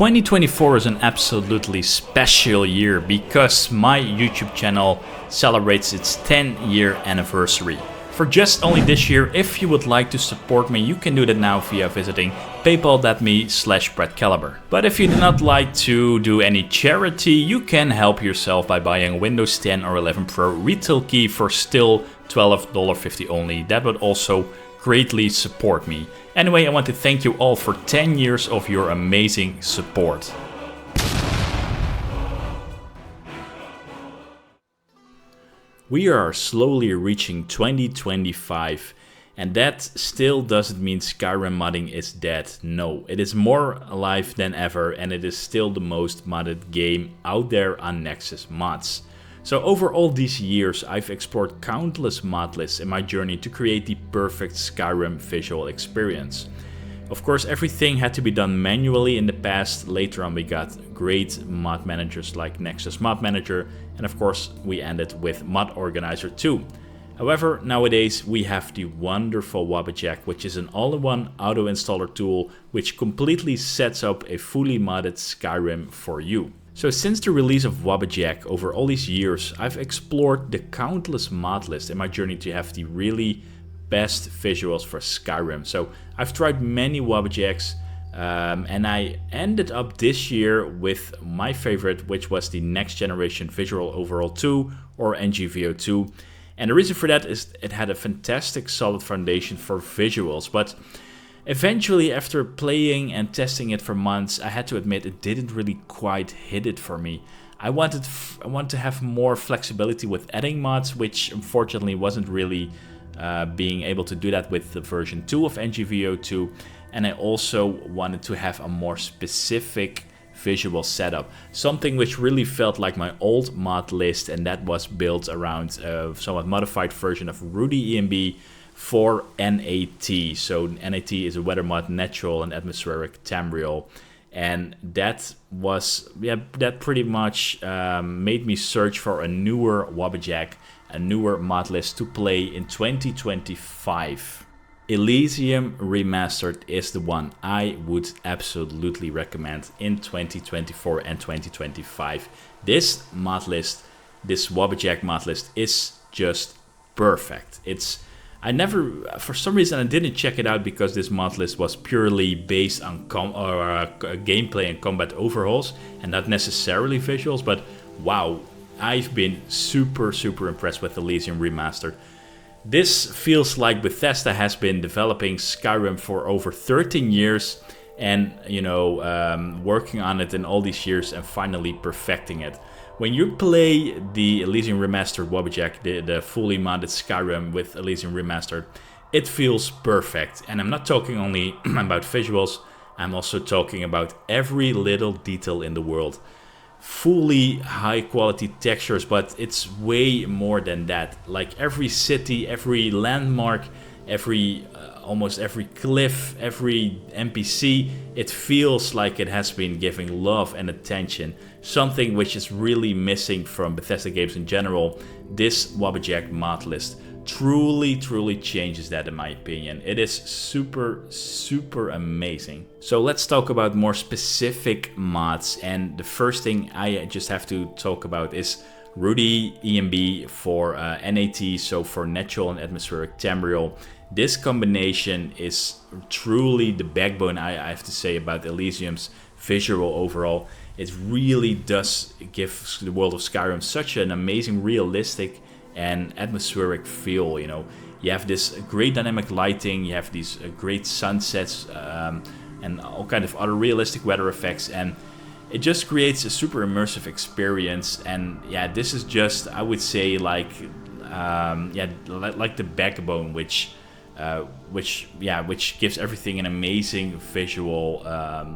2024 is an absolutely special year because my YouTube channel celebrates its 10-year anniversary. For just only this year, if you would like to support me, you can do that now via visiting paypal.me/BrettCaliber. But if you do not like to do any charity, you can help yourself by buying a Windows 10 or 11 Pro retail key for still $12.50 only. That would also greatly support me. Anyway, I want to thank you all for 10 years of your amazing support. We are slowly reaching 2025, and that still doesn't mean Skyrim modding is dead. No, it is more alive than ever, and it is still the most modded game out there on Nexus Mods. So over all these years, I've explored countless mod lists in my journey to create the perfect Skyrim visual experience. Of course, everything had to be done manually in the past. Later on, we got great mod managers like Nexus Mod Manager, and of course, we ended with Mod Organizer too. However, nowadays we have the wonderful Wabbajack, which is an all-in-one auto-installer tool which completely sets up a fully modded Skyrim for you. So since the release of Wabbajack over all these years, I've explored the countless mod lists in my journey to have the really best visuals for Skyrim. So I've tried many Wabbajacks and I ended up this year with my favorite, which was the next generation Visual Overhaul 2 or NGVO2. And the reason for that is it had a fantastic solid foundation for visuals, but eventually, after playing and testing it for months, I had to admit it didn't really quite hit it for me. I want to have more flexibility with adding mods, which unfortunately wasn't really being able to do that with the version 2 of NGVO2. And I also wanted to have a more specific visual setup, something which really felt like my old mod list, and that was built around a somewhat modified version of Rudy ENB for NAT. So NAT is a weather mod, natural and atmospheric tamriel, and that was that pretty much made me search for a newer Wabbajack, a newer mod list to play in 2025. Elysium Remastered is the one I would absolutely recommend in 2024 and 2025. This mod list, this Wabbajack mod list, is just perfect. For some reason I didn't check it out because this mod list was purely based on gameplay and combat overhauls and not necessarily visuals, but wow, I've been super impressed with Elysium Remastered. This feels like Bethesda has been developing Skyrim for over 13 years and, working on it in all these years and finally perfecting it. When you play the Elysium Remastered Wabbajack, the fully modded Skyrim with Elysium Remastered, it feels perfect. And I'm not talking only about visuals, I'm also talking about every little detail in the world. Fully high quality textures, but it's way more than that. Like every city, every landmark, almost every cliff, every NPC, it feels like it has been giving love and attention. Something which is really missing from Bethesda games in general. This Wabbajack mod list truly changes that, in my opinion. It is super amazing. So let's talk about more specific mods, and the first thing I just have to talk about is Rudy ENB for NAT, so for natural and atmospheric tamriel. This combination is truly the backbone, I have to say, about Elysium's visual overall. It really does give the world of Skyrim such an amazing, realistic and atmospheric feel. You have this great dynamic lighting, you have these great sunsets and all kind of other realistic weather effects, and it just creates a super immersive experience. And yeah, this is just, I would say, like the backbone which gives everything an amazing visual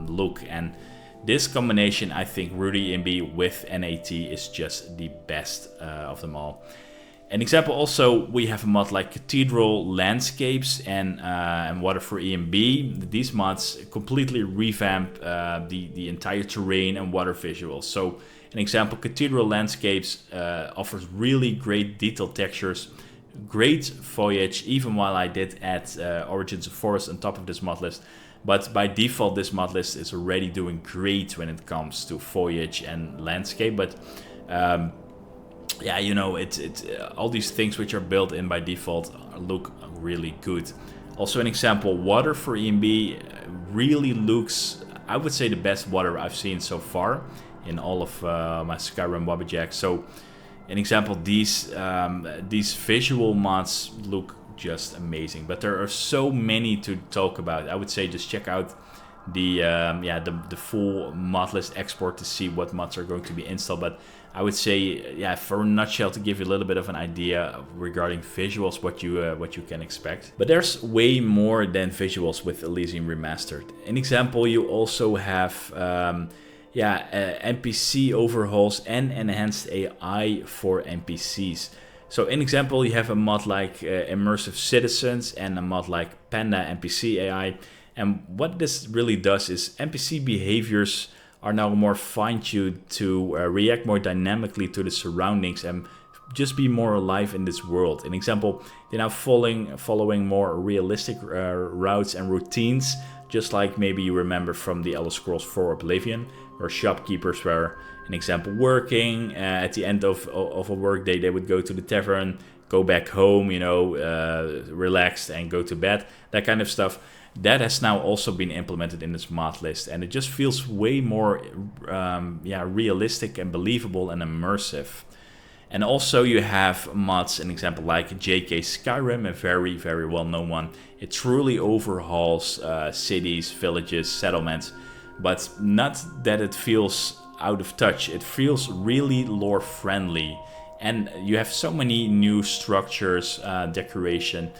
look. And this combination, I think Rudy ENB with NAT is just the best of them all. An example also, we have a mod like Cathedral Landscapes and Water for ENB. These mods completely revamp the entire terrain and water visuals. So an example, Cathedral Landscapes offers really great detailed textures, great foliage, even while I did add Origins of Forest on top of this mod list. But by default, this mod list is already doing great when it comes to foliage and landscape. But yeah, you know, it's all these things which are built in by default look really good. Also, an example, water for ENB really looks, I would say, the best water I've seen so far in all of my Skyrim Wabbajack. So, an example, these visual mods look just amazing, but there are so many to talk about. I would say just check out the the full mod list export to see what mods are going to be installed. But I would say, yeah, for a nutshell, to give you a little bit of an idea regarding visuals, what you can expect. But there's way more than visuals with Elysium Remastered. An example, you also have NPC overhauls and enhanced AI for NPCs. So in example, you have a mod like Immersive Citizens and a mod like Panda NPC AI. And what this really does is NPC behaviors are now more fine-tuned to react more dynamically to the surroundings and just be more alive in this world. An example, they're now following more realistic routes and routines, just like maybe you remember from the Elder Scrolls 4 Oblivion, where shopkeepers were, an example, working at the end of a workday. They would go to the tavern, go back home, you know, relaxed and go to bed, that kind of stuff. That has now also been implemented in this mod list, and it just feels way more realistic and believable and immersive. And also you have mods, an example like JK Skyrim, a very, very well-known one. It truly overhauls cities, villages, settlements, but not that it feels out of touch. It feels really lore-friendly, and you have so many new structures, decoration,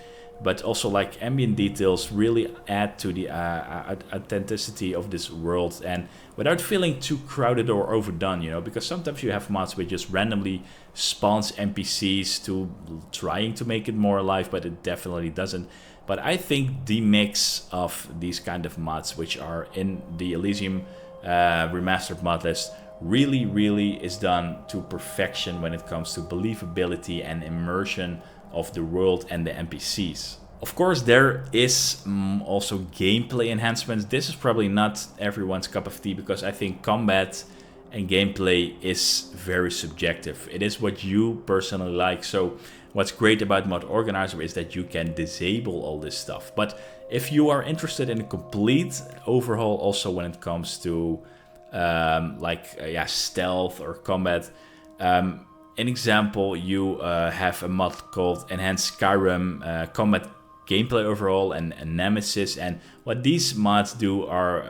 but also like ambient details really add to the authenticity of this world, and without feeling too crowded or overdone, you know, because sometimes you have mods which just randomly spawns NPCs to trying to make it more alive, but it definitely doesn't. But I think the mix of these kind of mods which are in the Elysium Remastered mod list really is done to perfection when it comes to believability and immersion of the world and the NPCs. Of course, there is also gameplay enhancements. This is probably not everyone's cup of tea, because I think combat and gameplay is very subjective. It is what you personally like. So what's great about Mod Organizer is that you can disable all this stuff. But if you are interested in a complete overhaul also when it comes to stealth or combat, an example, you have a mod called Enhanced Skyrim Combat Gameplay Overhaul and Nemesis, and what these mods do are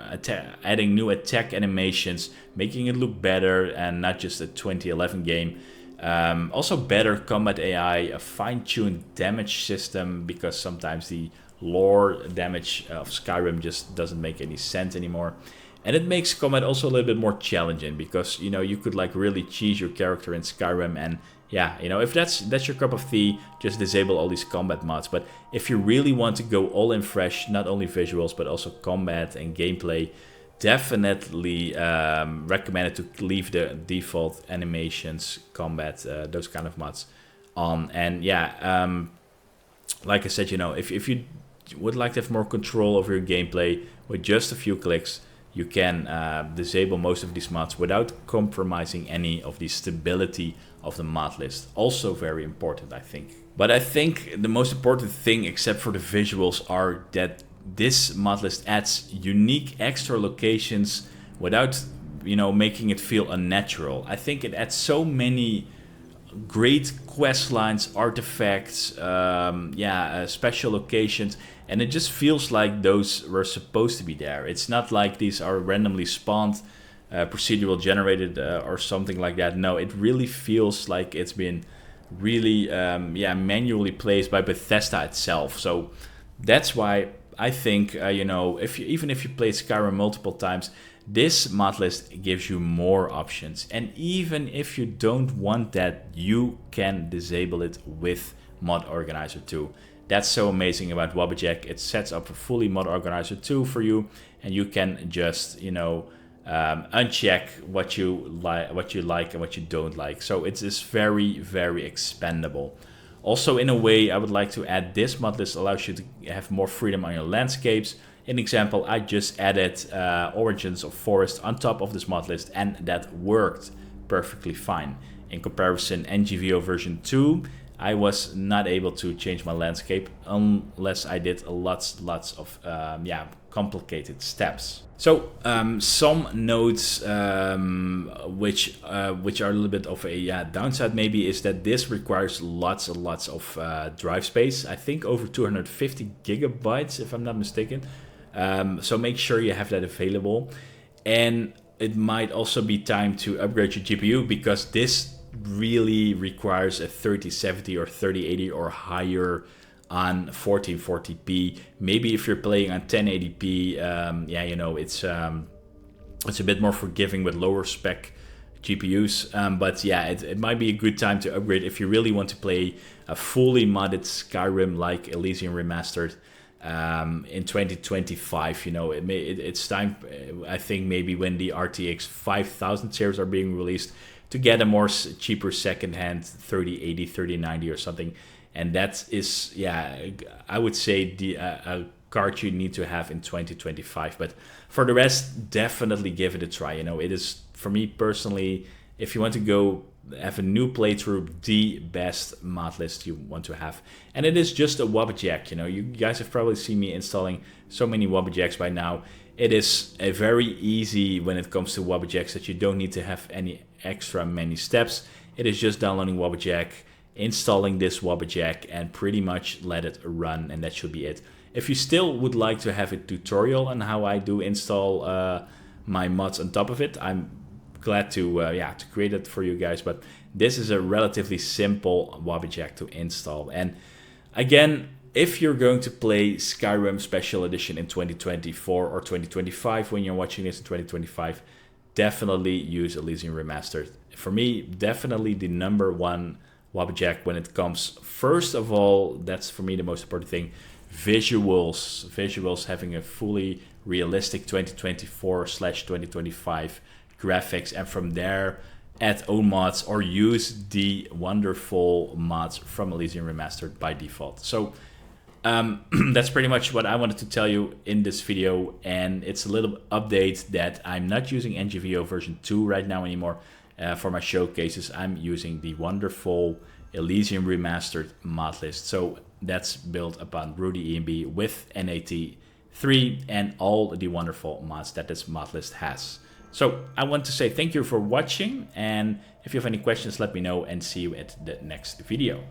adding new attack animations, making it look better and not just a 2011 game. Also better combat AI, a fine-tuned damage system, because sometimes the lore damage of Skyrim just doesn't make any sense anymore. And it makes combat also a little bit more challenging, because, you know, you could like really cheese your character in Skyrim, and yeah, you know, if that's your cup of tea, just disable all these combat mods. But if you really want to go all in fresh, not only visuals but also combat and gameplay, definitely recommended to leave the default animations, combat, those kind of mods on. And yeah, like I said, you know, if you would like to have more control over your gameplay with just a few clicks, you can disable most of these mods without compromising any of the stability of the mod list. Also very important, I think. But I think the most important thing, except for the visuals, are that this mod list adds unique extra locations without, you know, making it feel unnatural. I think it adds so many great quest lines, artifacts, special locations, and it just feels like those were supposed to be there. It's not like these are randomly spawned, procedural generated, or something like that. No, it really feels like it's been really manually placed by Bethesda itself. So that's why I think even if you play Skyrim multiple times, this mod list gives you more options. And even if you don't want that, you can disable it with Mod Organizer 2. That's so amazing about Wabbajack. It sets up a fully Mod Organizer 2 for you, and you can just, uncheck what you like and what you don't like. So it's just very, very expandable. Also, in a way, I would like to add this mod list allows you to have more freedom on your landscapes In example, I just added Origins of Forest on top of this mod list, and that worked perfectly fine. In comparison, NGVO version 2, I was not able to change my landscape unless I did lots of complicated steps. So some notes which are a little bit of a downside maybe is that this requires lots and lots of drive space. I think over 250 gigabytes if I'm not mistaken. So make sure you have that available. And it might also be time to upgrade your GPU, because this really requires a 3070 or 3080 or higher on 1440p. Maybe if you're playing on 1080p, you know, it's a bit more forgiving with lower spec GPUs. But yeah, it might be a good time to upgrade if you really want to play a fully modded Skyrim like Elysium Remastered in 2025. You know, it's time, I think, maybe when the RTX 5000 series are being released, to get a more cheaper second-hand 3080, 3090 or something. And that is, yeah, I would say a card you need to have in 2025. But for the rest, definitely give it a try. You know, it is, for me personally, if you want to go have a new playthrough, the best mod list you want to have. And it is just a Wabbajack. You know, you guys have probably seen me installing so many Wabbajacks by now. It is a very easy when it comes to Wabbajacks that you don't need to have any extra many steps. It is just downloading Wabbajack, installing this Wabbajack, and pretty much let it run, and that should be it. If you still would like to have a tutorial on how I do install my mods on top of it, I'm glad to create it for you guys. But this is a relatively simple Wabbajack to install. And again, if you're going to play Skyrim Special Edition in 2024 or 2025, when you're watching this in 2025, definitely use Elysium Remastered. For me, definitely the /1 Wabbajack when it comes. First of all, that's for me the most important thing, visuals, having a fully realistic 2024/2025 graphics, and from there add own mods or use the wonderful mods from Elysium Remastered by default. So that's pretty much what I wanted to tell you in this video, and it's a little update that I'm not using NGVO version 2 right now anymore for my showcases. I'm using the wonderful Elysium Remastered mod list. So that's built upon Rudy ENB with NAT3 and all the wonderful mods that this mod list has. So I want to say thank you for watching, and if you have any questions, let me know, and see you at the next video.